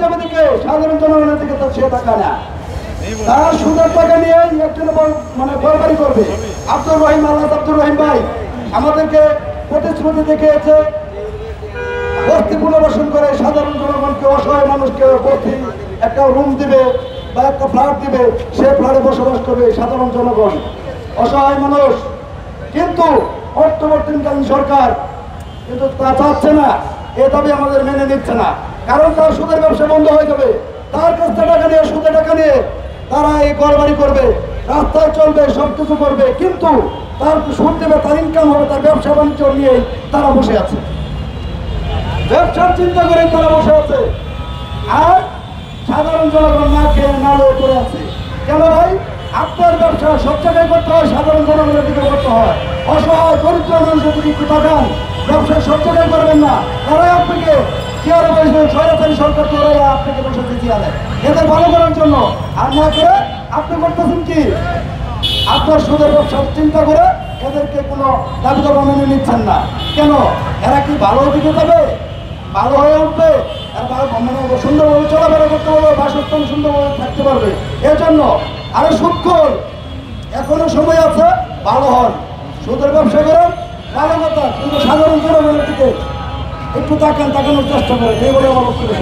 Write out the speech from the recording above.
হিসাবে দিকে সাধারণ জনগণের দিকে তো সে টাকা না, তারা সুদের টাকা নিয়ে একজন মানে বরবারি করবে। আব্দুর রহিম আব্দুর রহিম ভাই আমাদেরকে প্রতিশ্রুতি দেখিয়েছে বস্তি পুনর্বাসন করে সাধারণ জনগণকে, অসহায় মানুষকে বস্তি একটা রুম দিবে বা একটা ফ্ল্যাট দিবে, সে ফ্ল্যাটে বসবাস করবে সাধারণ জনগণ, অসহায় মানুষ। কিন্তু অন্তর্বর্তীকালীন সরকার কিন্তু তা চাচ্ছে না, এ দাবি আমাদের মেনে নিচ্ছে না, কারণ তার সুদের ব্যবসা বন্ধ হয়ে যাবে। তার কাছ থেকে টাকা নিয়ে, সুদের টাকা নিয়ে তারা এই ঘরবাড়ি করবে, রাস্তায় চলবে, সবকিছু করবে, কিন্তু তার সুদ দেবে, তার ইনকাম হবে, তার ব্যবসা বাণিজ্য নিয়ে তারা বসে আছে, ব্যবসার চিন্তা করে তারা বসে আছে। আর সাধারণ জনগণ না খেয়ে না লয়ে করে আছে। কেন ভাই? আপনার ব্যবসা সব জায়গায় করতে হয়, সাধারণ জনগণের দিকে করতে হয়। অসহায় দরিদ্র মানুষের দিকে একটু তাকান, ব্যবসা সব জায়গায় করবেন না। তারাই আপনাকে চেয়ারে বসবেন, স্বৈরাচারী সরকার তো ওরাই আপনাকে বসেছে চেয়ারে, এদের ভালো করার জন্য। আর না করে আপনি করতেছেন কি? আপনার সুদের ব্যবসার চিন্তা করে এদেরকে কোনো দাবি দাবা মেনে নিচ্ছেন না। কেন? এরা কি ভালো দিকে যাবে, ভালো হয়ে উঠবে, মানে সুন্দরভাবে চলাফেরা করতে পারবে, বাসস্থান সুন্দরভাবে থাকতে পারবে? এজন্য আরে সুদখোর, এখনো সময় আছে, ভালো হন, সুদের ব্যবসা করেন, ভালো কথা, কিন্তু সাধারণ জনগণের দিকে একটু তাকানোর চেষ্টা করেন, এই বলে আমার বক্তব্য।